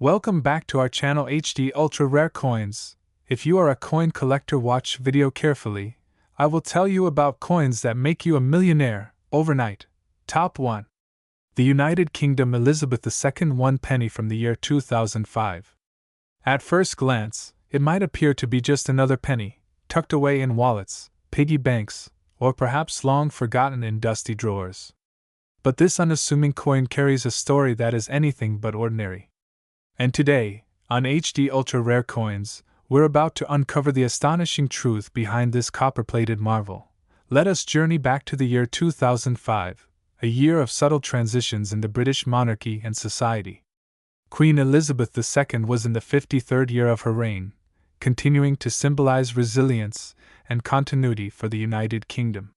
Welcome back to our channel HD Ultra Rare Coins. If you are a coin collector, watch video carefully. I will tell you about coins that make you a millionaire overnight. Top 1. The United Kingdom Elizabeth II 1 penny from the year 2005. At first glance, it might appear to be just another penny, tucked away in wallets, piggy banks, or perhaps long forgotten in dusty drawers. But this unassuming coin carries a story that is anything but ordinary. And today, on HD Ultra Rare Coins, we're about to uncover the astonishing truth behind this copper-plated marvel. Let us journey back to the year 2005, a year of subtle transitions in the British monarchy and society. Queen Elizabeth II was in the 53rd year of her reign, continuing to symbolize resilience and continuity for the United Kingdom.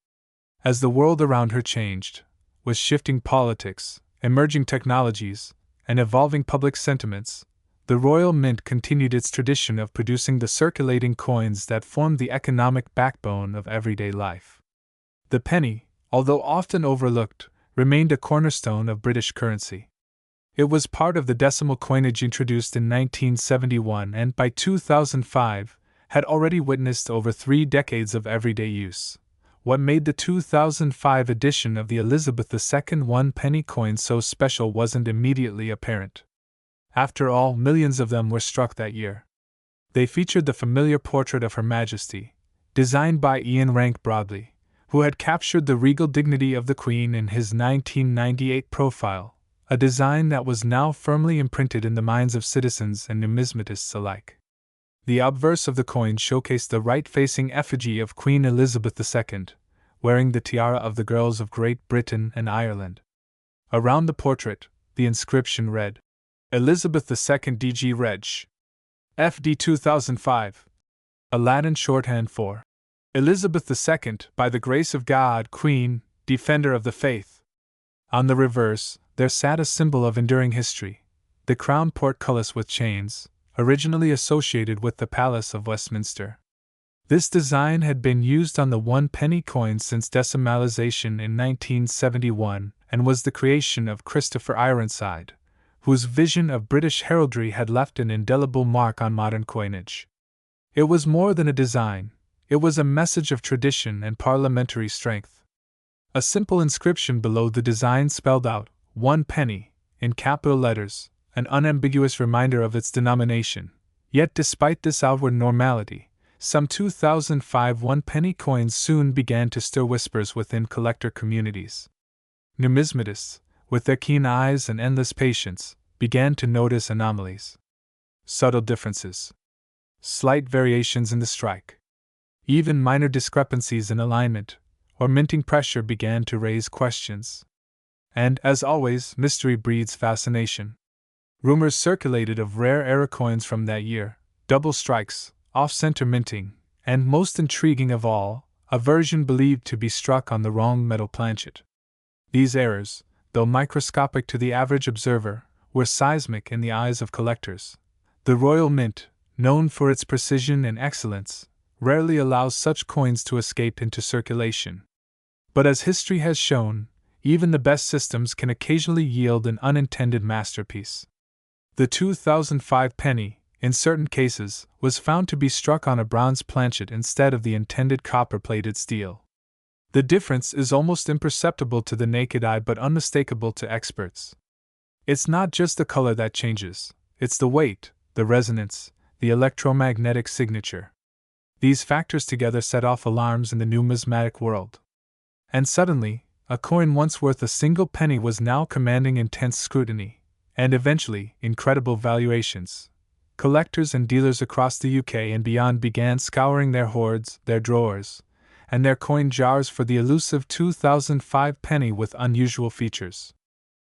As the world around her changed, with shifting politics, emerging technologies, and evolving public sentiments, the Royal Mint continued its tradition of producing the circulating coins that formed the economic backbone of everyday life. The penny, although often overlooked, remained a cornerstone of British currency. It was part of the decimal coinage introduced in 1971 and by 2005 had already witnessed over 3 decades of everyday use. What made the 2005 edition of the Elizabeth II 1 penny coin so special wasn't immediately apparent. After all, millions of them were struck that year. They featured the familiar portrait of Her Majesty, designed by Ian Rank Broadley, who had captured the regal dignity of the Queen in his 1998 profile, a design that was now firmly imprinted in the minds of citizens and numismatists alike. The obverse of the coin showcased the right-facing effigy of Queen Elizabeth II, wearing the tiara of the girls of Great Britain and Ireland. Around the portrait, the inscription read, Elizabeth II DG Reg. FD 2005. A Latin shorthand for Elizabeth II, by the grace of God, Queen, Defender of the Faith. On the reverse, there sat a symbol of enduring history, the crown portcullis with chains, originally associated with the Palace of Westminster. This design had been used on the 1 penny coin since decimalization in 1971 and was the creation of Christopher Ironside, whose vision of British heraldry had left an indelible mark on modern coinage. It was more than a design, it was a message of tradition and parliamentary strength. A simple inscription below the design spelled out, 1 penny, in capital letters, an unambiguous reminder of its denomination. Yet despite this outward normality, some 2005 1 penny coins soon began to stir whispers within collector communities. Numismatists, with their keen eyes and endless patience, began to notice anomalies. Subtle differences. Slight variations in the strike. Even minor discrepancies in alignment or minting pressure began to raise questions. And, as always, mystery breeds fascination. Rumors circulated of rare era coins from that year, double strikes, off-center minting, and most intriguing of all, a version believed to be struck on the wrong metal planchet. These errors, though microscopic to the average observer, were seismic in the eyes of collectors. The Royal Mint, known for its precision and excellence, rarely allows such coins to escape into circulation. But as history has shown, even the best systems can occasionally yield an unintended masterpiece. The 2005 penny, in certain cases, was found to be struck on a bronze planchet instead of the intended copper-plated steel. The difference is almost imperceptible to the naked eye but unmistakable to experts. It's not just the color that changes, it's the weight, the resonance, the electromagnetic signature. These factors together set off alarms in the numismatic world. And suddenly, a coin once worth a single penny was now commanding intense scrutiny, and eventually, incredible valuations. Collectors and dealers across the UK and beyond began scouring their hoards, their drawers, and their coin jars for the elusive 2005 penny with unusual features.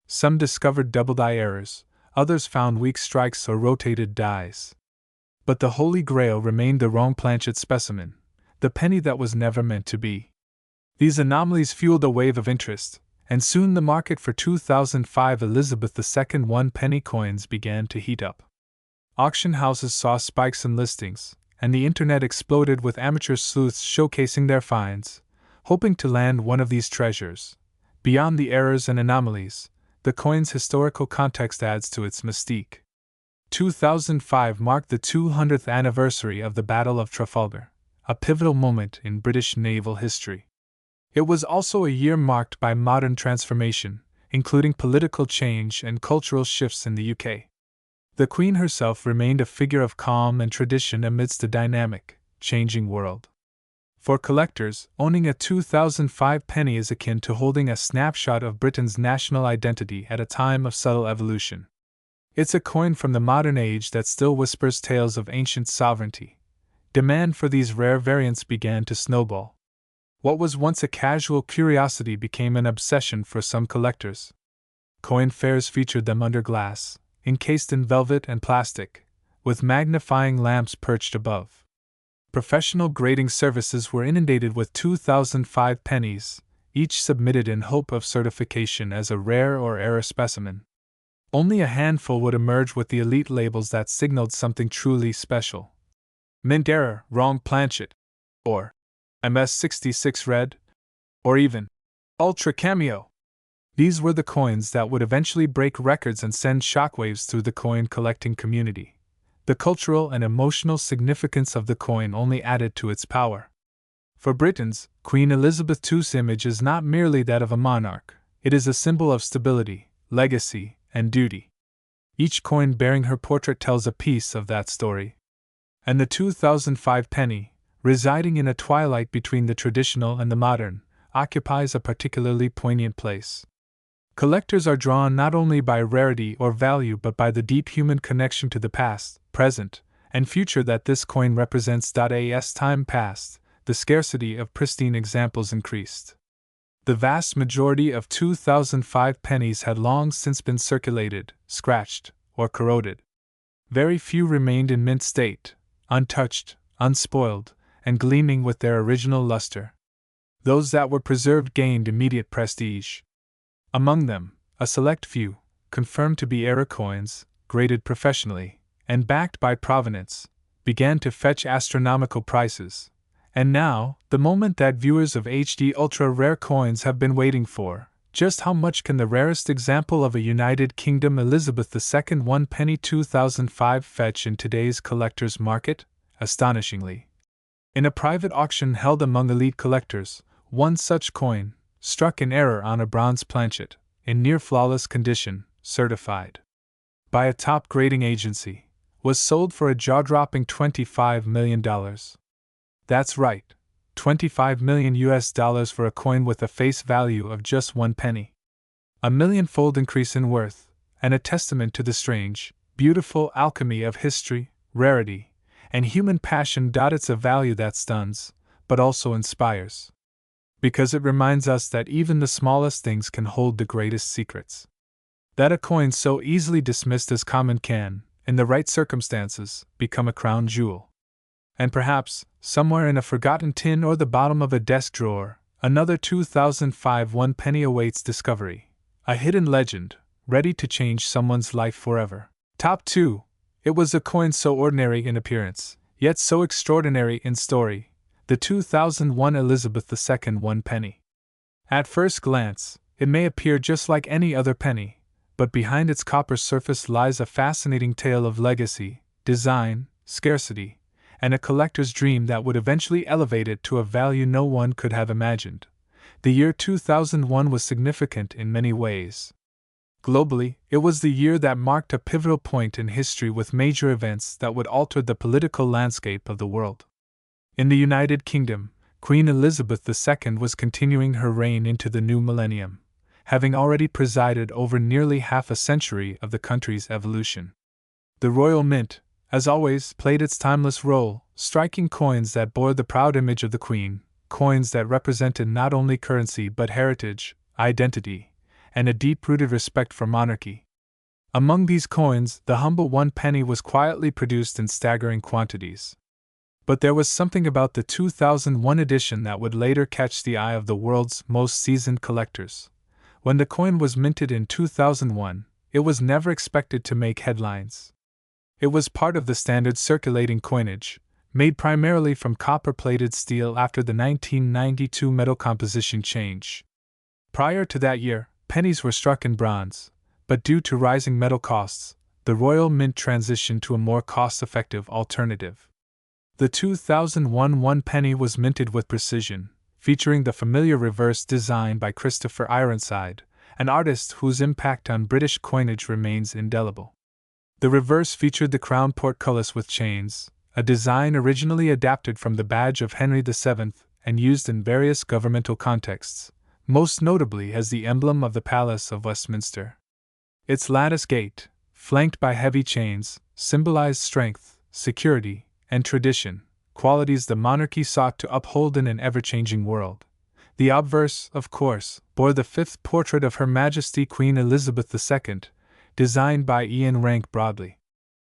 Some discovered double-die errors, others found weak strikes or rotated dies. But the Holy Grail remained the wrong planchet specimen, the penny that was never meant to be. These anomalies fueled a wave of interest, and soon the market for 2005 Elizabeth II 1 penny coins began to heat up. Auction houses saw spikes in listings, and the internet exploded with amateur sleuths showcasing their finds, hoping to land one of these treasures. Beyond the errors and anomalies, the coin's historical context adds to its mystique. 2005 marked the 200th anniversary of the Battle of Trafalgar, a pivotal moment in British naval history. It was also a year marked by modern transformation, including political change and cultural shifts in the UK. The Queen herself remained a figure of calm and tradition amidst a dynamic, changing world. For collectors, owning a 2005 penny is akin to holding a snapshot of Britain's national identity at a time of subtle evolution. It's a coin from the modern age that still whispers tales of ancient sovereignty. Demand for these rare variants began to snowball. What was once a casual curiosity became an obsession for some collectors. Coin fairs featured them under glass, encased in velvet and plastic, with magnifying lamps perched above. Professional grading services were inundated with 2005 pennies, each submitted in hope of certification as a rare or error specimen. Only a handful would emerge with the elite labels that signaled something truly special. Mint error, wrong planchet, or MS66 red, or even Ultra Cameo. These were the coins that would eventually break records and send shockwaves through the coin collecting community. The cultural and emotional significance of the coin only added to its power. For Britons, Queen Elizabeth II's image is not merely that of a monarch, it is a symbol of stability, legacy, and duty. Each coin bearing her portrait tells a piece of that story. And the 2005 penny, residing in a twilight between the traditional and the modern, occupies a particularly poignant place. Collectors are drawn not only by rarity or value but by the deep human connection to the past, present, and future that this coin represents. As time passed, the scarcity of pristine examples increased. The vast majority of 2005 pennies had long since been circulated, scratched, or corroded. Very few remained in mint state, untouched, unspoiled, and gleaming with their original luster. Those that were preserved gained immediate prestige. Among them, a select few, confirmed to be error coins, graded professionally, and backed by provenance, began to fetch astronomical prices. And now, the moment that viewers of HD ultra-rare coins have been waiting for. Just how much can the rarest example of a United Kingdom Elizabeth II 1 penny 2005 fetch in today's collector's market? Astonishingly. In a private auction held among elite collectors, one such coin, struck in error on a bronze planchet, in near flawless condition, certified by a top grading agency, was sold for a jaw-dropping $25 million. That's right, $25 million for a coin with a face value of just 1 penny. A million-fold increase in worth, and a testament to the strange, beautiful alchemy of history, rarity, and human passion. It's a value that stuns, but also inspires. Because it reminds us that even the smallest things can hold the greatest secrets. That a coin so easily dismissed as common can, in the right circumstances, become a crown jewel. And perhaps, somewhere in a forgotten tin or the bottom of a desk drawer, another 2005 1 penny awaits discovery. A hidden legend, ready to change someone's life forever. Top 2. It was a coin so ordinary in appearance, yet so extraordinary in story. The 2001 Elizabeth II 1 penny. At first glance, it may appear just like any other penny, but behind its copper surface lies a fascinating tale of legacy, design, scarcity, and a collector's dream that would eventually elevate it to a value no one could have imagined. The year 2001 was significant in many ways. Globally, it was the year that marked a pivotal point in history with major events that would alter the political landscape of the world. In the United Kingdom, Queen Elizabeth II was continuing her reign into the new millennium, having already presided over nearly half a century of the country's evolution. The Royal Mint, as always, played its timeless role, striking coins that bore the proud image of the Queen, coins that represented not only currency but heritage, identity, and a deep-rooted respect for monarchy. Among these coins, the humble 1 penny was quietly produced in staggering quantities. But there was something about the 2001 edition that would later catch the eye of the world's most seasoned collectors. When the coin was minted in 2001, it was never expected to make headlines. It was part of the standard circulating coinage, made primarily from copper-plated steel after the 1992 metal composition change. Prior to that year, pennies were struck in bronze, but due to rising metal costs, the Royal Mint transitioned to a more cost-effective alternative. The 2001 one penny was minted with precision, featuring the familiar reverse design by Christopher Ironside, an artist whose impact on British coinage remains indelible. The reverse featured the crown portcullis with chains, a design originally adapted from the badge of Henry VII and used in various governmental contexts, most notably as the emblem of the Palace of Westminster. Its lattice gate, flanked by heavy chains, symbolized strength, security, and tradition, qualities the monarchy sought to uphold in an ever-changing world. The obverse, of course, bore the fifth portrait of Her Majesty Queen Elizabeth II, designed by Ian Rank Broadley.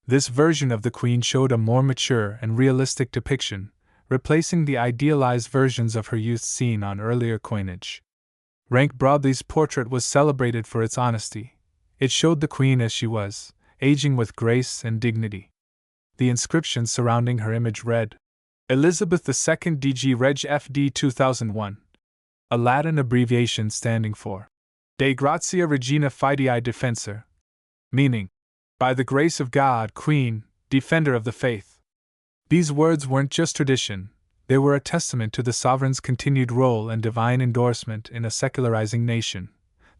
This version of the Queen showed a more mature and realistic depiction, replacing the idealized versions of her youth seen on earlier coinage. Rank Broadley's portrait was celebrated for its honesty. It showed the Queen as she was, aging with grace and dignity. The inscription surrounding her image read, Elizabeth II DG Reg FD 2001, a Latin abbreviation standing for De Gratia Regina Fidei Defensor, meaning, by the grace of God, Queen, Defender of the Faith. These words weren't just tradition, they were a testament to the sovereign's continued role and divine endorsement in a secularizing nation.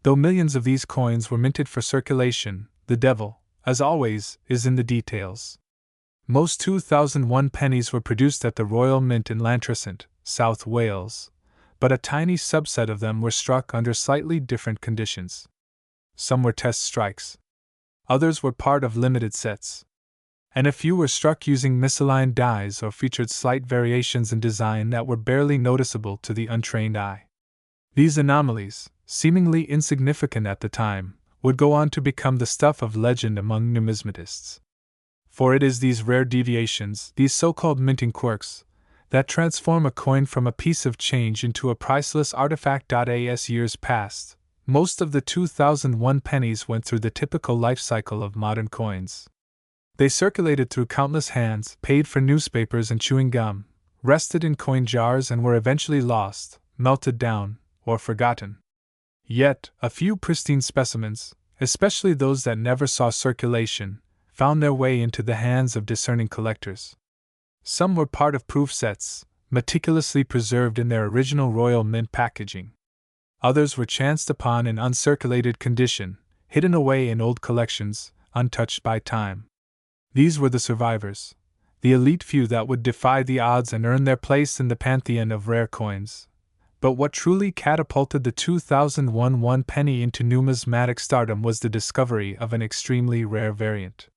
Though millions of these coins were minted for circulation, the devil, as always, is in the details. Most 2001 pennies were produced at the Royal Mint in Llantrisant, South Wales, but a tiny subset of them were struck under slightly different conditions. Some were test strikes. Others were part of limited sets. And a few were struck using misaligned dies or featured slight variations in design that were barely noticeable to the untrained eye. These anomalies, seemingly insignificant at the time, would go on to become the stuff of legend among numismatists. For it is these rare deviations, these so-called minting quirks, that transform a coin from a piece of change into a priceless artifact. As years passed, most of the 2001 pennies went through the typical life cycle of modern coins. They circulated through countless hands, paid for newspapers and chewing gum, rested in coin jars and were eventually lost, melted down, or forgotten. Yet, a few pristine specimens, especially those that never saw circulation, found their way into the hands of discerning collectors. Some were part of proof sets, meticulously preserved in their original Royal Mint packaging. Others were chanced upon in uncirculated condition, hidden away in old collections, untouched by time. These were the survivors, the elite few that would defy the odds and earn their place in the pantheon of rare coins. But what truly catapulted the 2001 one penny into numismatic stardom was the discovery of an extremely rare variant.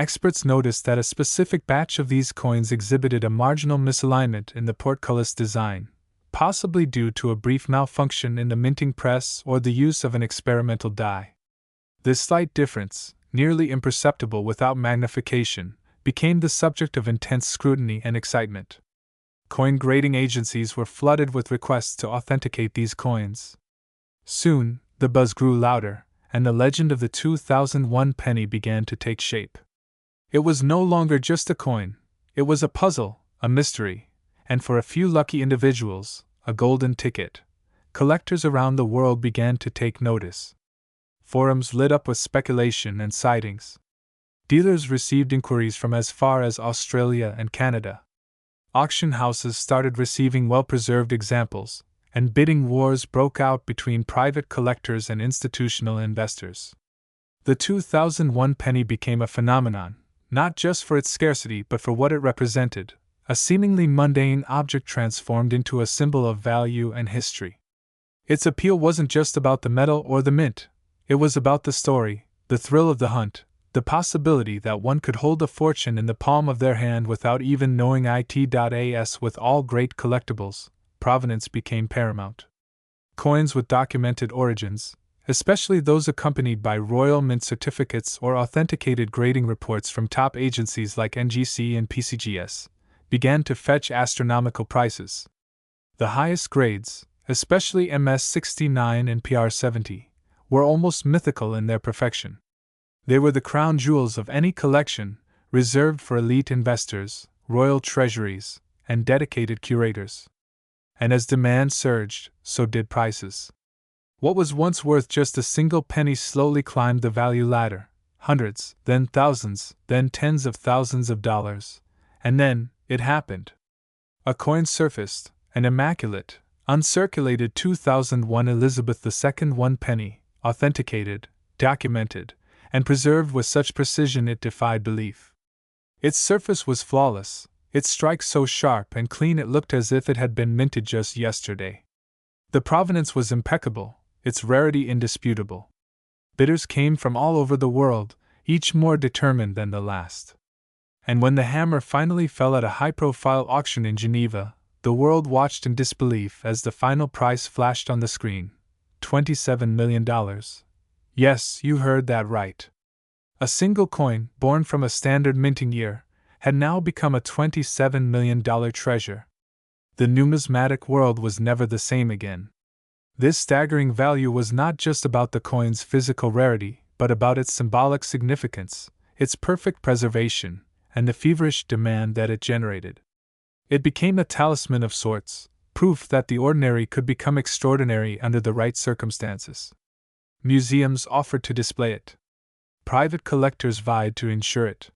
Experts noticed that a specific batch of these coins exhibited a marginal misalignment in the portcullis design, possibly due to a brief malfunction in the minting press or the use of an experimental die. This slight difference, nearly imperceptible without magnification, became the subject of intense scrutiny and excitement. Coin grading agencies were flooded with requests to authenticate these coins. Soon, the buzz grew louder, and the legend of the 2001 penny began to take shape. It was no longer just a coin, it was a puzzle, a mystery, and for a few lucky individuals, a golden ticket. Collectors around the world began to take notice. Forums lit up with speculation and sightings. Dealers received inquiries from as far as Australia and Canada. Auction houses started receiving well-preserved examples, and bidding wars broke out between private collectors and institutional investors. The 2001 penny became a phenomenon, not just for its scarcity but for what it represented, a seemingly mundane object transformed into a symbol of value and history. Its appeal wasn't just about the metal or the mint, it was about the story, the thrill of the hunt, the possibility that one could hold a fortune in the palm of their hand without even knowing it. As with all great collectibles, provenance became paramount. Coins with documented origins, especially those accompanied by Royal Mint certificates or authenticated grading reports from top agencies like NGC and PCGS, began to fetch astronomical prices. The highest grades, especially MS69 and PR70, were almost mythical in their perfection. They were the crown jewels of any collection, reserved for elite investors, royal treasuries, and dedicated curators. And as demand surged, so did prices. What was once worth just a single penny slowly climbed the value ladder, hundreds, then thousands, then tens of thousands of dollars. And then, it happened. A coin surfaced, an immaculate, uncirculated 2001 Elizabeth II 1 penny, authenticated, documented, and preserved with such precision it defied belief. Its surface was flawless, its strike so sharp and clean it looked as if it had been minted just yesterday. The provenance was impeccable, its rarity indisputable. Bidders came from all over the world, each more determined than the last. And when the hammer finally fell at a high-profile auction in Geneva, the world watched in disbelief as the final price flashed on the screen. $27 million. Yes, you heard that right. A single coin, born from a standard minting year, had now become a $27 million treasure. The numismatic world was never the same again. This staggering value was not just about the coin's physical rarity, but about its symbolic significance, its perfect preservation, and the feverish demand that it generated. It became a talisman of sorts, proof that the ordinary could become extraordinary under the right circumstances. Museums offered to display it. Private collectors vied to insure it.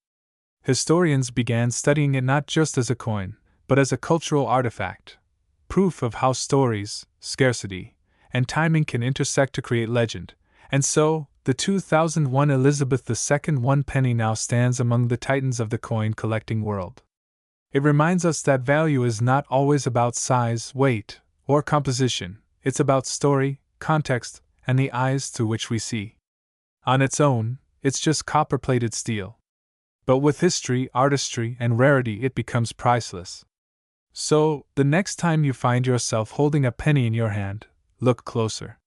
Historians began studying it not just as a coin, but as a cultural artifact, proof of how stories, scarcity, and timing can intersect to create legend, and so, the 2001 Elizabeth II 1 penny now stands among the titans of the coin collecting world. It reminds us that value is not always about size, weight, or composition, it's about story, context, and the eyes through which we see. On its own, it's just copper-plated steel. But with history, artistry, and rarity it becomes priceless. So, the next time you find yourself holding a penny in your hand, look closer.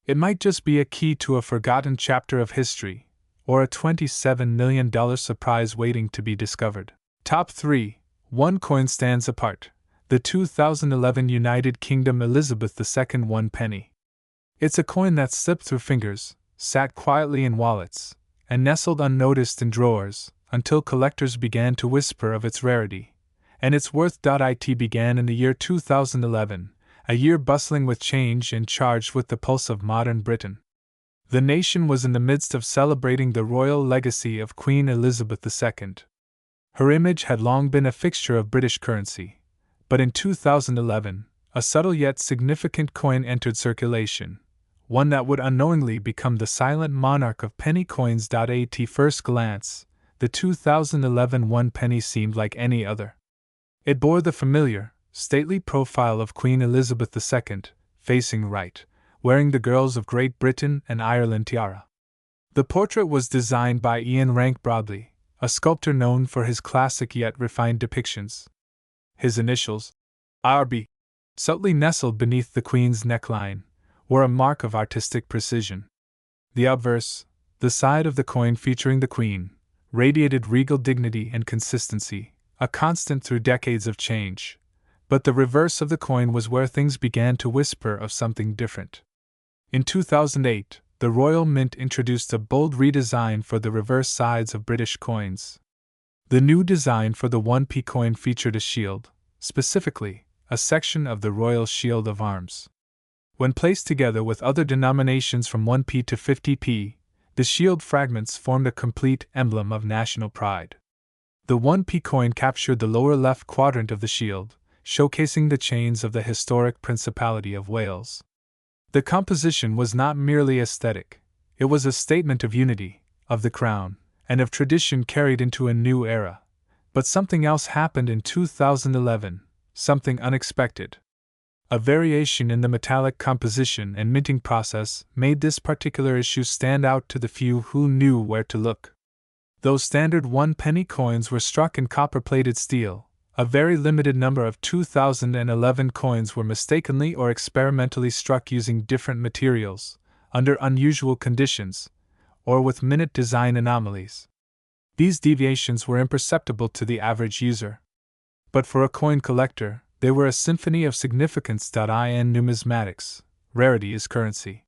It might just be a key to a forgotten chapter of history, or a $27 million surprise waiting to be discovered. Top 3. One coin stands apart. The 2011 United Kingdom Elizabeth II 1 penny. It's a coin that slipped through fingers, sat quietly in wallets, and nestled unnoticed in drawers, until collectors began to whisper of its rarity. And its worth. It began in the year 2011, a year bustling with change and charged with the pulse of modern Britain. The nation was in the midst of celebrating the royal legacy of Queen Elizabeth II. Her image had long been a fixture of British currency, but in 2011, a subtle yet significant coin entered circulation, one that would unknowingly become the silent monarch of penny coins. At first glance, the 2011 1 penny seemed like any other. It bore the familiar, stately profile of Queen Elizabeth II, facing right, wearing the girls of Great Britain and Ireland tiara. The portrait was designed by Ian Rank Broadley, a sculptor known for his classic yet refined depictions. His initials, RB, subtly nestled beneath the Queen's neckline, were a mark of artistic precision. The obverse, the side of the coin featuring the Queen, radiated regal dignity and consistency, a constant through decades of change. But the reverse of the coin was where things began to whisper of something different. In 2008, the Royal Mint introduced a bold redesign for the reverse sides of British coins. The new design for the 1p coin featured a shield, specifically, a section of the Royal Shield of Arms. When placed together with other denominations from 1p to 50p, the shield fragments formed a complete emblem of national pride. The 1p coin captured the lower left quadrant of the shield, showcasing the chains of the historic Principality of Wales. The composition was not merely aesthetic, it was a statement of unity, of the crown, and of tradition carried into a new era. But something else happened in 2011, something unexpected. A variation in the metallic composition and minting process made this particular issue stand out to the few who knew where to look. Though standard 1 penny coins were struck in copper-plated steel, a very limited number of 2011 coins were mistakenly or experimentally struck using different materials, under unusual conditions, or with minute design anomalies. These deviations were imperceptible to the average user. But for a coin collector, they were a symphony of significance. In numismatics, rarity is currency.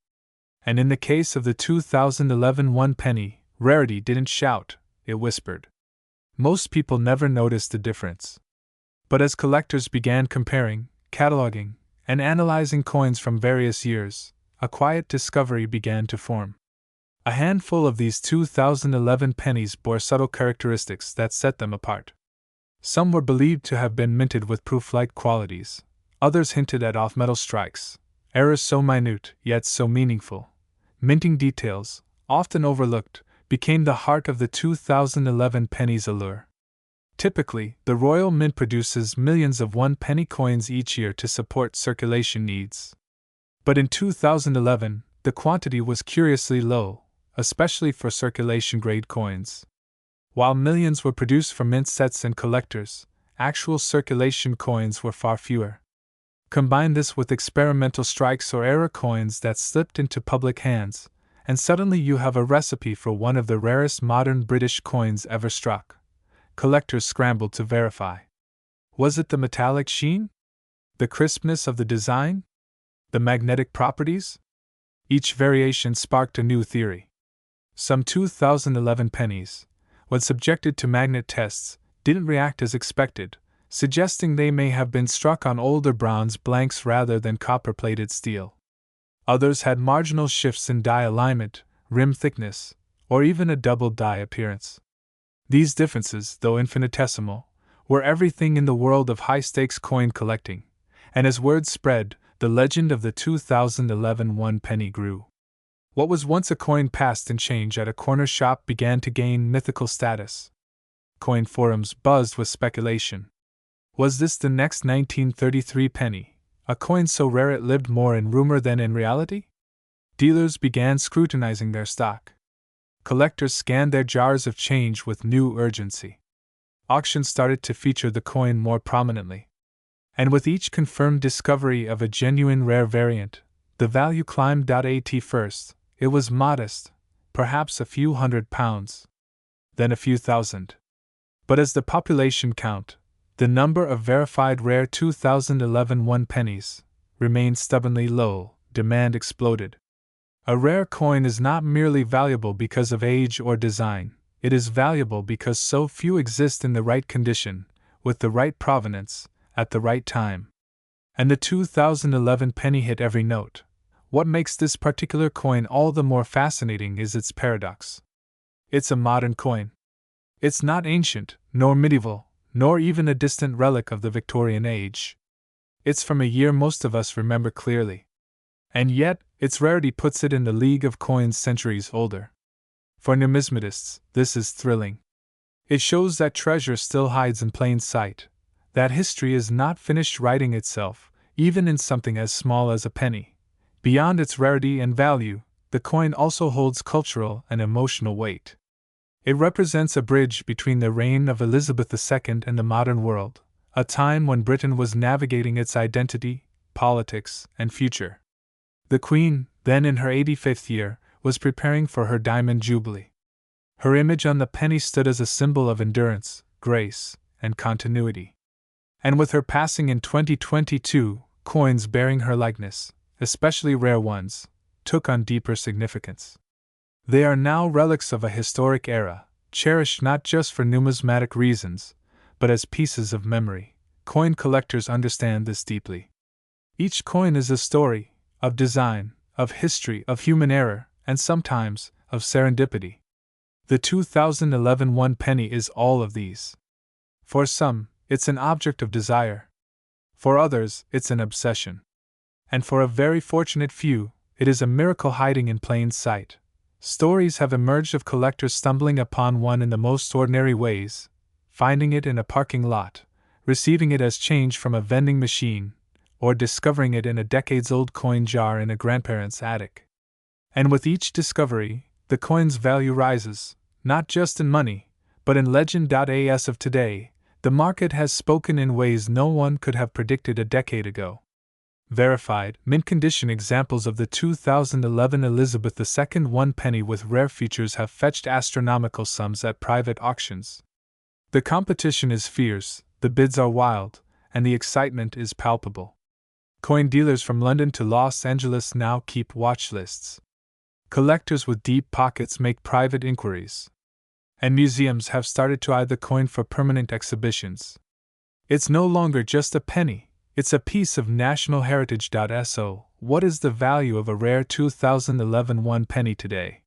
And in the case of the 2011 1 penny, rarity didn't shout, it whispered. Most people never noticed the difference. But as collectors began comparing, cataloging, and analyzing coins from various years, a quiet discovery began to form. A handful of these 2011 pennies bore subtle characteristics that set them apart. Some were believed to have been minted with proof-like qualities, others hinted at off-metal strikes, errors so minute yet so meaningful. Minting details, often overlooked, became the heart of the 2011 penny's allure. Typically, the Royal Mint produces millions of 1-penny coins each year to support circulation needs. But in 2011, the quantity was curiously low, especially for circulation-grade coins. While millions were produced for mint sets and collectors, actual circulation coins were far fewer. Combine this with experimental strikes or error coins that slipped into public hands, and suddenly you have a recipe for one of the rarest modern British coins ever struck. Collectors scrambled to verify. Was it the metallic sheen? The crispness of the design? The magnetic properties? Each variation sparked a new theory. Some 2011 pennies, when subjected to magnet tests, didn't react as expected, suggesting they may have been struck on older bronze blanks rather than copper-plated steel. Others had marginal shifts in die alignment, rim thickness, or even a double die appearance. These differences, though infinitesimal, were everything in the world of high-stakes coin collecting, and as word spread, the legend of the 2011 1-penny grew. What was once a coin passed in change at a corner shop began to gain mythical status. Coin forums buzzed with speculation. Was this the next 1933 penny, a coin so rare it lived more in rumor than in reality? Dealers began scrutinizing their stock. Collectors scanned their jars of change with new urgency. Auctions started to feature the coin more prominently. And with each confirmed discovery of a genuine rare variant, the value climbed. At first, it was modest, perhaps a few £100, then a few thousand. But as the population count, the number of verified rare 2011 1-pennies, remained stubbornly low, demand exploded. A rare coin is not merely valuable because of age or design, it is valuable because so few exist in the right condition, with the right provenance, at the right time. And the 2011 penny hit every note. What makes this particular coin all the more fascinating is its paradox. It's a modern coin. It's not ancient, nor medieval, nor even a distant relic of the Victorian age. It's from a year most of us remember clearly. And yet, its rarity puts it in the league of coins centuries older. For numismatists, this is thrilling. It shows that treasure still hides in plain sight, that history is not finished writing itself, even in something as small as a penny. Beyond its rarity and value, the coin also holds cultural and emotional weight. It represents a bridge between the reign of Elizabeth II and the modern world, a time when Britain was navigating its identity, politics, and future. The Queen, then in her 85th year, was preparing for her Diamond Jubilee. Her image on the penny stood as a symbol of endurance, grace, and continuity. And with her passing in 2022, coins bearing her likeness, especially rare ones, took on deeper significance. They are now relics of a historic era, cherished not just for numismatic reasons, but as pieces of memory. Coin collectors understand this deeply. Each coin is a story, of design, of history, of human error, and sometimes, of serendipity. The 2011 1-penny is all of these. For some, it's an object of desire. For others, it's an obsession. And for a very fortunate few, it is a miracle hiding in plain sight. Stories have emerged of collectors stumbling upon one in the most ordinary ways, finding it in a parking lot, receiving it as change from a vending machine, or discovering it in a decades-old coin jar in a grandparent's attic. And with each discovery, the coin's value rises, not just in money, but in legend. As of today, the market has spoken in ways no one could have predicted a decade ago. Verified, mint-condition examples of the 2011 Elizabeth II 1-penny with rare features have fetched astronomical sums at private auctions. The competition is fierce, the bids are wild, and the excitement is palpable. Coin dealers from London to Los Angeles now keep watch lists. Collectors with deep pockets make private inquiries. And museums have started to eye the coin for permanent exhibitions. It's no longer just a penny, it's a piece of national heritage. So, what is the value of a rare 2011 1-penny today?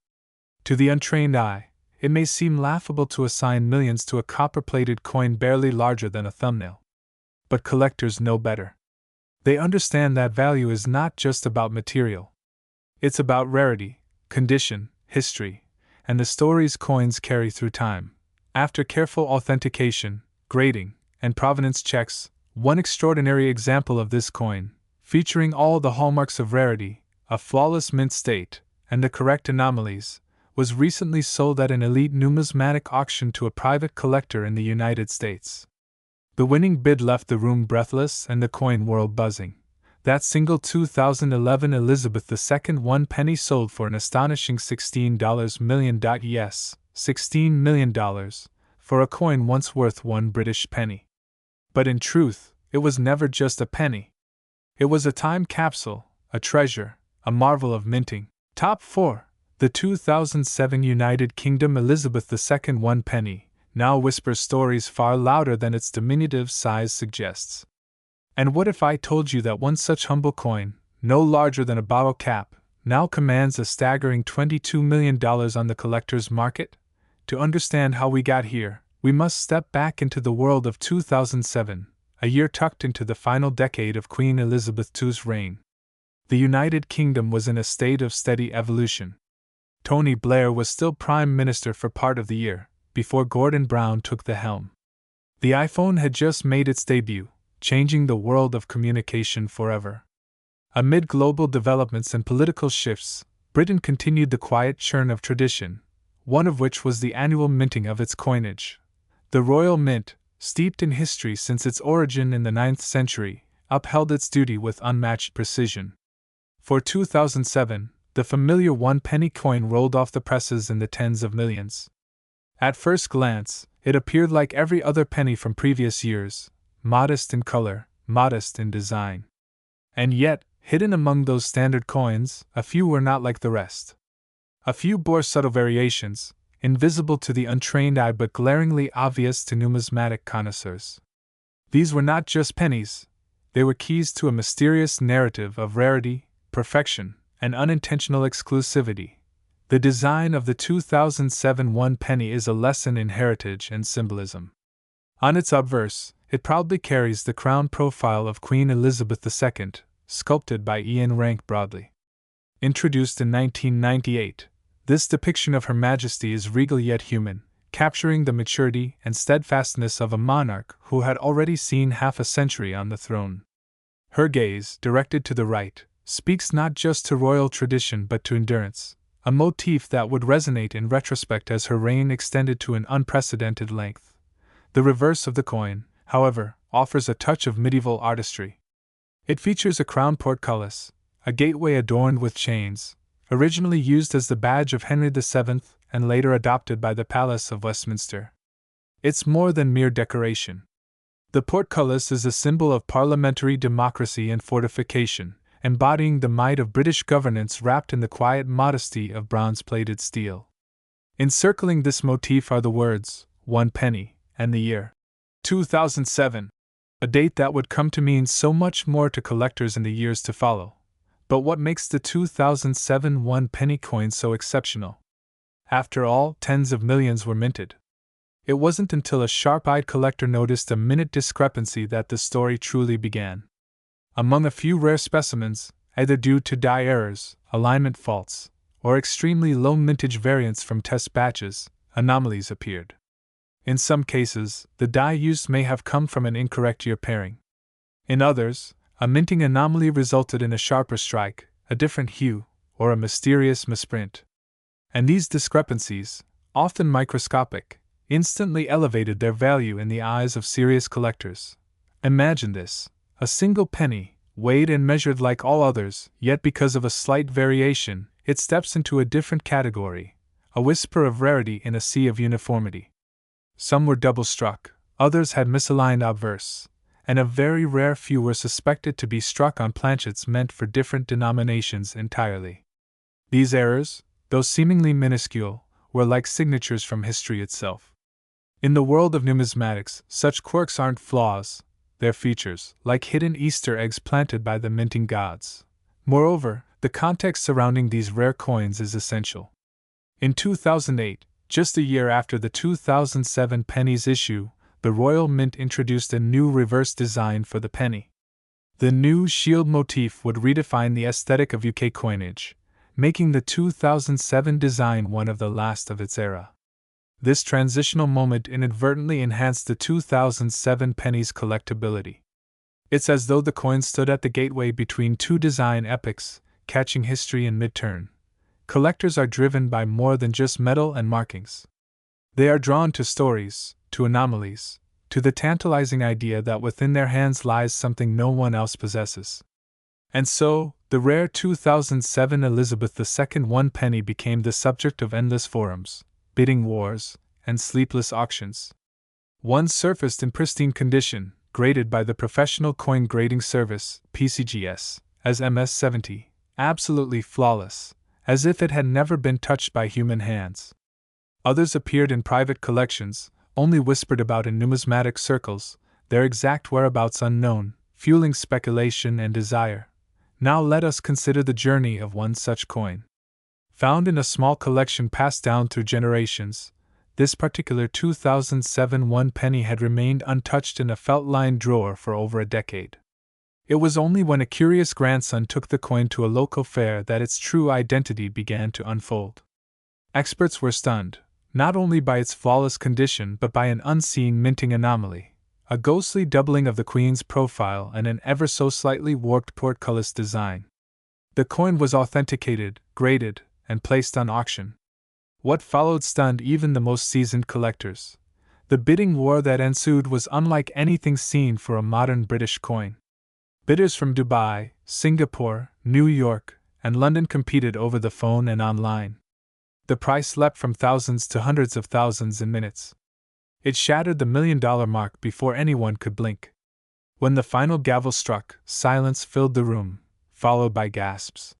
To the untrained eye, it may seem laughable to assign millions to a copper-plated coin barely larger than a thumbnail. But collectors know better. They understand that value is not just about material. It's about rarity, condition, history, and the stories coins carry through time. After careful authentication, grading, and provenance checks, one extraordinary example of this coin, featuring all the hallmarks of rarity, a flawless mint state, and the correct anomalies, was recently sold at an elite numismatic auction to a private collector in the United States. The winning bid left the room breathless and the coin world buzzing. That single 2011 Elizabeth II 1 penny sold for an astonishing $16 million. Yes, $16 million, for a coin once worth one British penny. But in truth, it was never just a penny. It was a time capsule, a treasure, a marvel of minting. Top 4. The 2007 United Kingdom Elizabeth II 1 penny now whispers stories far louder than its diminutive size suggests. And what if I told you that one such humble coin, no larger than a bottle cap, now commands a staggering $22 million on the collector's market? To understand how we got here, we must step back into the world of 2007, a year tucked into the final decade of Queen Elizabeth II's reign. The United Kingdom was in a state of steady evolution. Tony Blair was still Prime Minister for part of the year, before Gordon Brown took the helm. The iPhone had just made its debut, changing the world of communication forever. Amid global developments and political shifts, Britain continued the quiet churn of tradition, one of which was the annual minting of its coinage. The Royal Mint, steeped in history since its origin in the 9th century, upheld its duty with unmatched precision. For 2007, the familiar 1 penny coin rolled off the presses in the tens of millions. At first glance, it appeared like every other penny from previous years, modest in color, modest in design. And yet, hidden among those standard coins, a few were not like the rest. A few bore subtle variations, invisible to the untrained eye but glaringly obvious to numismatic connoisseurs. These were not just pennies, they were keys to a mysterious narrative of rarity, perfection, and unintentional exclusivity. The design of the 2007 1 penny is a lesson in heritage and symbolism. On its obverse, it proudly carries the crown profile of Queen Elizabeth II, sculpted by Ian Rank Broadley. Introduced in 1998, this depiction of Her Majesty is regal yet human, capturing the maturity and steadfastness of a monarch who had already seen half a century on the throne. Her gaze, directed to the right, speaks not just to royal tradition but to endurance, a motif that would resonate in retrospect as her reign extended to an unprecedented length. The reverse of the coin, however, offers a touch of medieval artistry. It features a crown portcullis, a gateway adorned with chains, originally used as the badge of Henry VII and later adopted by the Palace of Westminster. It's more than mere decoration. The portcullis is a symbol of parliamentary democracy and fortification, embodying the might of British governance wrapped in the quiet modesty of bronze-plated steel. Encircling this motif are the words, 1 penny, and the year 2007, a date that would come to mean so much more to collectors in the years to follow. But what makes the 2007 1 penny coin so exceptional? After all, tens of millions were minted. It wasn't until a sharp-eyed collector noticed a minute discrepancy that the story truly began. Among a few rare specimens, either due to die errors, alignment faults, or extremely low mintage variants from test batches, anomalies appeared. In some cases, the die used may have come from an incorrect year pairing. In others, a minting anomaly resulted in a sharper strike, a different hue, or a mysterious misprint. And these discrepancies, often microscopic, instantly elevated their value in the eyes of serious collectors. Imagine this: a single penny, weighed and measured like all others, yet because of a slight variation, it steps into a different category, a whisper of rarity in a sea of uniformity. Some were double-struck, others had misaligned obverse, and a very rare few were suspected to be struck on planchets meant for different denominations entirely. These errors, though seemingly minuscule, were like signatures from history itself. In the world of numismatics, such quirks aren't flaws, they're features, like hidden Easter eggs planted by the minting gods. Moreover, the context surrounding these rare coins is essential. In 2008, just a year after the 2007 penny's issue, the Royal Mint introduced a new reverse design for the penny. The new shield motif would redefine the aesthetic of UK coinage, making the 2007 design one of the last of its era. This transitional moment inadvertently enhanced the 2007 penny's collectability. It's as though the coin stood at the gateway between two design epochs, catching history in mid-turn. Collectors are driven by more than just metal and markings. They are drawn to stories, to anomalies, to the tantalizing idea that within their hands lies something no one else possesses. And so, the rare 2007 Elizabeth II 1 penny became the subject of endless forums, bidding wars, and sleepless auctions. One surfaced in pristine condition, graded by the Professional Coin Grading Service, PCGS, as MS-70, absolutely flawless, as if it had never been touched by human hands. Others appeared in private collections, only whispered about in numismatic circles, their exact whereabouts unknown, fueling speculation and desire. Now let us consider the journey of one such coin. Found in a small collection passed down through generations, this particular 2007 1 penny had remained untouched in a felt-lined drawer for over a decade. It was only when a curious grandson took the coin to a local fair that its true identity began to unfold. Experts were stunned, not only by its flawless condition but by an unseen minting anomaly, a ghostly doubling of the Queen's profile and an ever so slightly warped portcullis design. The coin was authenticated, graded, and placed on auction. What followed stunned even the most seasoned collectors. The bidding war that ensued was unlike anything seen for a modern British coin. Bidders from Dubai, Singapore, New York, and London competed over the phone and online. The price leapt from thousands to hundreds of thousands in minutes. It shattered the $1 million mark before anyone could blink. When the final gavel struck, silence filled the room, followed by gasps.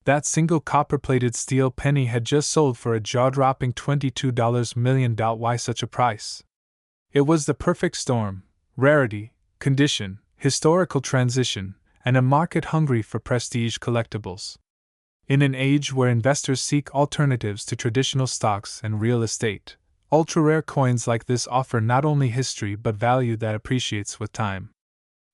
That single copper-plated steel penny had just sold for a jaw-dropping $22 million. Why such a price? It was the perfect storm: rarity, condition, historical transition, and a market hungry for prestige collectibles. In an age where investors seek alternatives to traditional stocks and real estate, ultra-rare coins like this offer not only history but value that appreciates with time.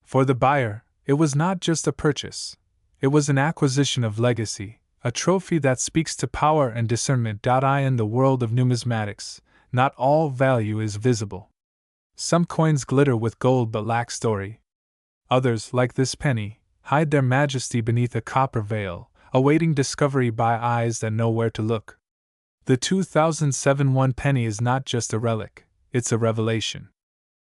For the buyer, it was not just a purchase. It was an acquisition of legacy, a trophy that speaks to power and discernment. In the world of numismatics, not all value is visible. Some coins glitter with gold but lack story. Others, like this penny, hide their majesty beneath a copper veil, awaiting discovery by eyes that know where to look. The 2007 1 penny is not just a relic, it's a revelation.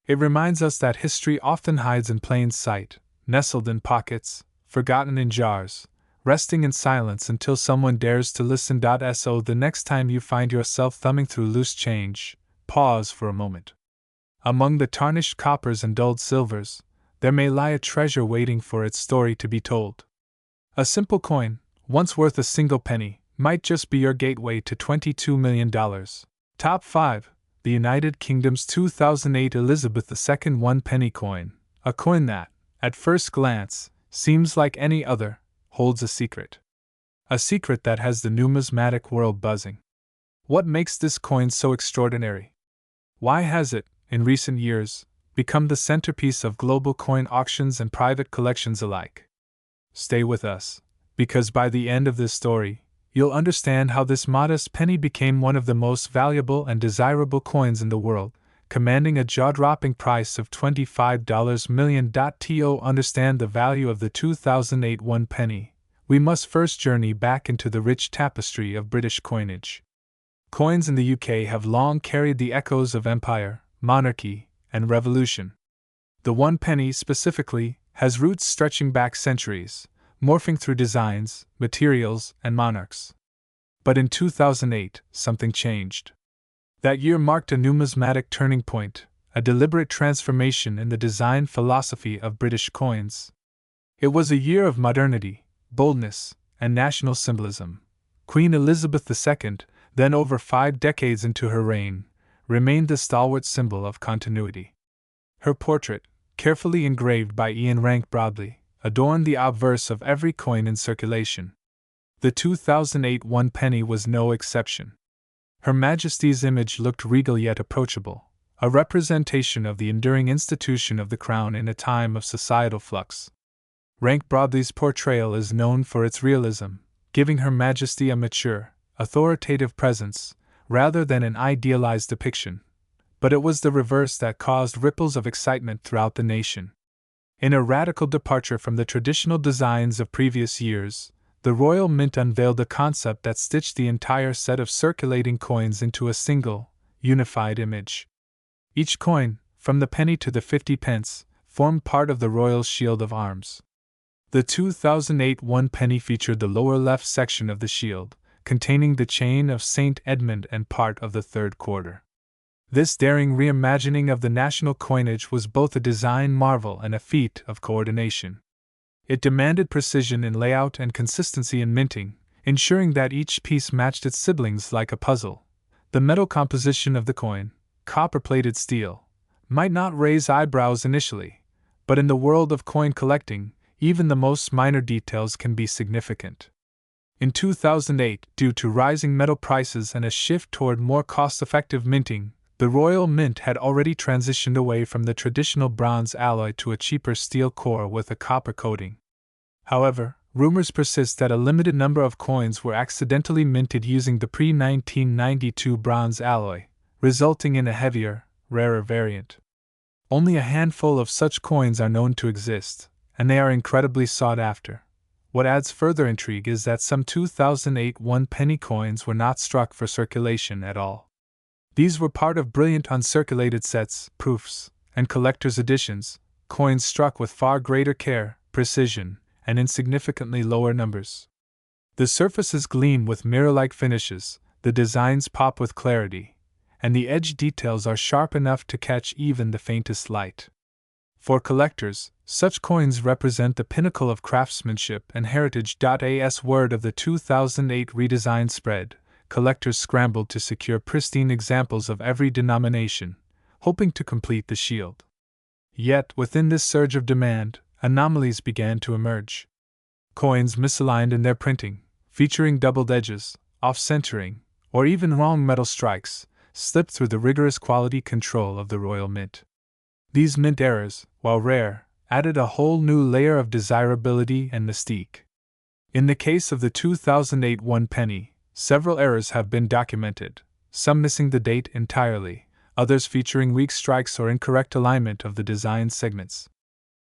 It reminds us that history often hides in plain sight, nestled in pockets, forgotten in jars, resting in silence until someone dares to listen. So the next time you find yourself thumbing through loose change, pause for a moment. Among the tarnished coppers and dulled silvers, there may lie a treasure waiting for its story to be told. A simple coin, once worth a single penny, might just be your gateway to $22 million. Top 5. The United Kingdom's 2008 Elizabeth II 1 penny coin, a coin that, at first glance, seems like any other, holds a secret. A secret that has the numismatic world buzzing. What makes this coin so extraordinary? Why has it, in recent years, become the centerpiece of global coin auctions and private collections alike? Stay with us, because by the end of this story, you'll understand how this modest penny became one of the most valuable and desirable coins in the world, commanding a jaw-dropping price of $25 million. To understand the value of the 2008 1 penny, we must first journey back into the rich tapestry of British coinage. Coins in the UK have long carried the echoes of empire, monarchy, and revolution. The 1 penny, specifically, has roots stretching back centuries, morphing through designs, materials, and monarchs. But in 2008, something changed. That year marked a numismatic turning point, a deliberate transformation in the design philosophy of British coins. It was a year of modernity, boldness, and national symbolism. Queen Elizabeth II, then over 5 decades into her reign, remained the stalwart symbol of continuity. Her portrait, carefully engraved by Ian Rank Broadley, adorned the obverse of every coin in circulation. The 2008 1 penny was no exception. Her Majesty's image looked regal yet approachable, a representation of the enduring institution of the crown in a time of societal flux. Rank Broadley's portrayal is known for its realism, giving Her Majesty a mature, authoritative presence, rather than an idealized depiction. But it was the reverse that caused ripples of excitement throughout the nation. In a radical departure from the traditional designs of previous years, the Royal Mint unveiled a concept that stitched the entire set of circulating coins into a single, unified image. Each coin, from the penny to the 50 pence, formed part of the royal shield of arms. The 2008 one penny featured the lower left section of the shield, containing the chain of St. Edmund and part of the third quarter. This daring reimagining of the national coinage was both a design marvel and a feat of coordination. It demanded precision in layout and consistency in minting, ensuring that each piece matched its siblings like a puzzle. The metal composition of the coin, copper-plated steel, might not raise eyebrows initially, but in the world of coin collecting, even the most minor details can be significant. In 2008, due to rising metal prices and a shift toward more cost-effective minting, the Royal Mint had already transitioned away from the traditional bronze alloy to a cheaper steel core with a copper coating. However, rumors persist that a limited number of coins were accidentally minted using the pre-1992 bronze alloy, resulting in a heavier, rarer variant. Only a handful of such coins are known to exist, and they are incredibly sought after. What adds further intrigue is that some 2008 one-penny coins were not struck for circulation at all. These were part of brilliant uncirculated sets, proofs, and collector's editions, coins struck with far greater care, precision, and in significantly lower numbers. The surfaces gleam with mirror-like finishes, the designs pop with clarity, and the edge details are sharp enough to catch even the faintest light. For collectors, such coins represent the pinnacle of craftsmanship and heritage. As word of the 2008 redesign spread, collectors scrambled to secure pristine examples of every denomination, hoping to complete the shield. Yet, within this surge of demand, anomalies began to emerge. Coins misaligned in their printing, featuring doubled edges, off-centering, or even wrong metal strikes, slipped through the rigorous quality control of the Royal Mint. These mint errors, while rare, added a whole new layer of desirability and mystique. In the case of the 2008 one penny, several errors have been documented, some missing the date entirely, others featuring weak strikes or incorrect alignment of the design segments.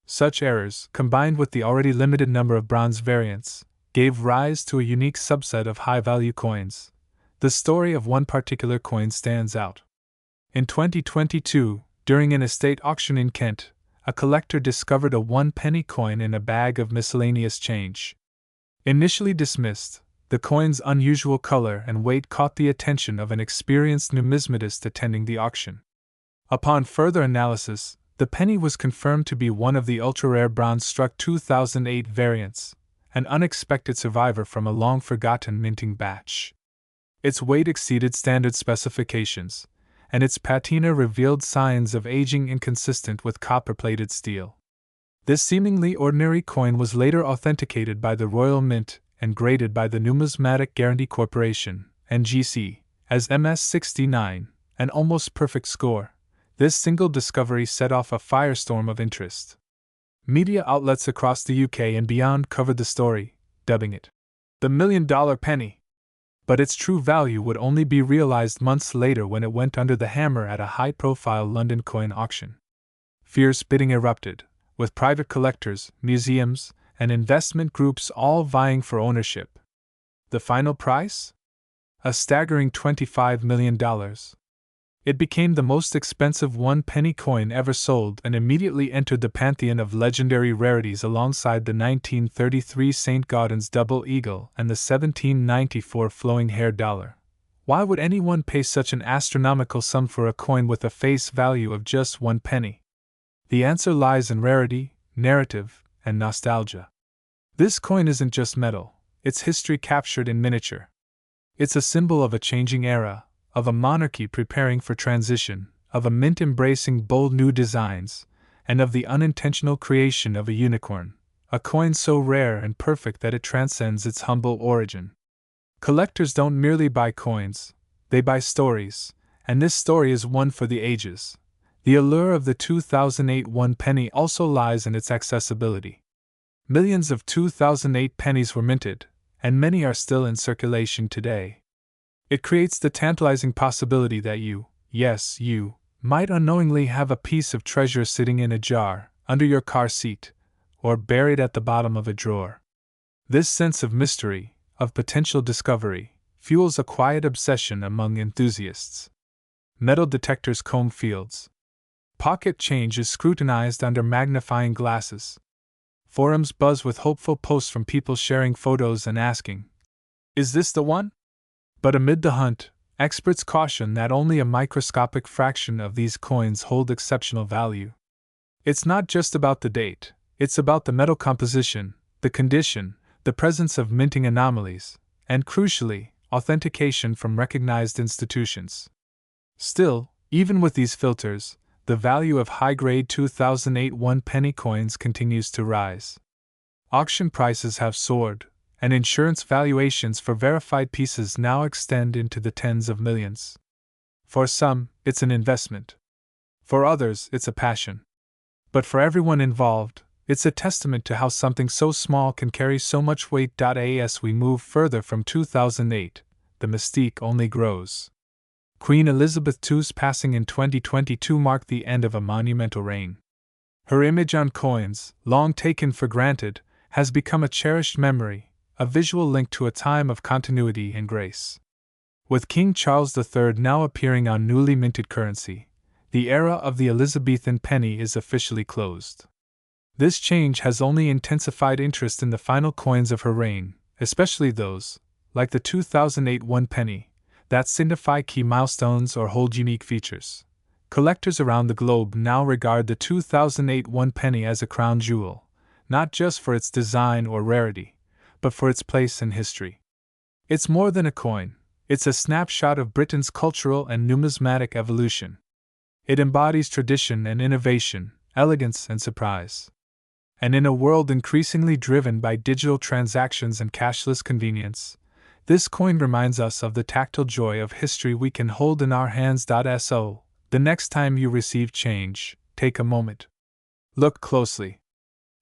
Such errors, combined with the already limited number of bronze variants, gave rise to a unique subset of high-value coins. The story of one particular coin stands out. In 2022, during an estate auction in Kent, a collector discovered a one-penny coin in a bag of miscellaneous change. Initially dismissed, the coin's unusual color and weight caught the attention of an experienced numismatist attending the auction. Upon further analysis, the penny was confirmed to be one of the ultra-rare bronze-struck 2008 variants, an unexpected survivor from a long-forgotten minting batch. Its weight exceeded standard specifications, and its patina revealed signs of aging inconsistent with copper-plated steel. This seemingly ordinary coin was later authenticated by the Royal Mint and graded by the Numismatic Guarantee Corporation, NGC, as MS69, an almost perfect score. This single discovery set off a firestorm of interest. Media outlets across the UK and beyond covered the story, dubbing it the $1 million penny. But its true value would only be realized months later when it went under the hammer at a high-profile London coin auction. Fierce bidding erupted, with private collectors, museums, and investment groups all vying for ownership. The final price? A staggering $25 million. It became the most expensive one-penny coin ever sold and immediately entered the pantheon of legendary rarities alongside the 1933 St. Gaudens double eagle and the 1794 flowing hair dollar. Why would anyone pay such an astronomical sum for a coin with a face value of just 1 penny? The answer lies in rarity, narrative, and nostalgia. This coin isn't just metal, it's history captured in miniature. It's a symbol of a changing era, of a monarchy preparing for transition, of a mint embracing bold new designs, and of the unintentional creation of a unicorn, a coin so rare and perfect that it transcends its humble origin. Collectors don't merely buy coins, They buy stories, and this story is one for the ages. The allure of the 2008 1 penny also lies in its accessibility. Millions of 2008 pennies were minted, and many are still in circulation today. It creates the tantalizing possibility that you, yes, you, might unknowingly have a piece of treasure sitting in a jar, under your car seat, or buried at the bottom of a drawer. This sense of mystery, of potential discovery, fuels a quiet obsession among enthusiasts. Metal detectors comb fields. Pocket change is scrutinized under magnifying glasses. Forums buzz with hopeful posts from people sharing photos and asking, "Is this the one?" But amid the hunt, experts caution that only a microscopic fraction of these coins hold exceptional value. It's not just about the date, it's about the metal composition, the condition, the presence of minting anomalies, and crucially, authentication from recognized institutions. Still, even with these filters, the value of high-grade 2008 1 penny coins continues to rise. Auction prices have soared, and insurance valuations for verified pieces now extend into the tens of millions. For some, it's an investment. For others, it's a passion. But for everyone involved, it's a testament to how something so small can carry so much weight. As we move further from 2008, the mystique only grows. Queen Elizabeth II's passing in 2022 marked the end of a monumental reign. Her image on coins, long taken for granted, has become a cherished memory, a visual link to a time of continuity and grace. With King Charles III now appearing on newly minted currency, the era of the Elizabethan penny is officially closed. This change has only intensified interest in the final coins of her reign, especially those, like the 2008 1 penny, that signify key milestones or hold unique features. Collectors around the globe now regard the 2008 1 penny as a crown jewel, not just for its design or rarity, but for its place in history. It's more than a coin, it's a snapshot of Britain's cultural and numismatic evolution. It embodies tradition and innovation, elegance and surprise. And in a world increasingly driven by digital transactions and cashless convenience, this coin reminds us of the tactile joy of history we can hold in our hands. So, the next time you receive change, take a moment. Look closely.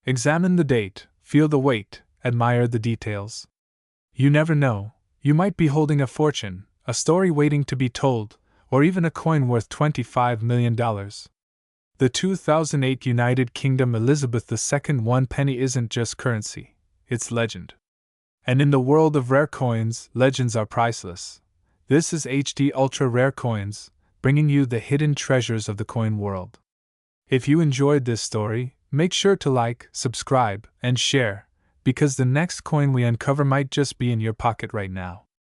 Examine the date, feel the weight, admire the details. You never know, you might be holding a fortune, a story waiting to be told, or even a coin worth $25 million. The 2008 United Kingdom Elizabeth II 1 penny isn't just currency, it's legend. And in the world of rare coins, legends are priceless. This is HD Ultra Rare Coins, bringing you the hidden treasures of the coin world. If you enjoyed this story, make sure to like, subscribe, and share, because the next coin we uncover might just be in your pocket right now.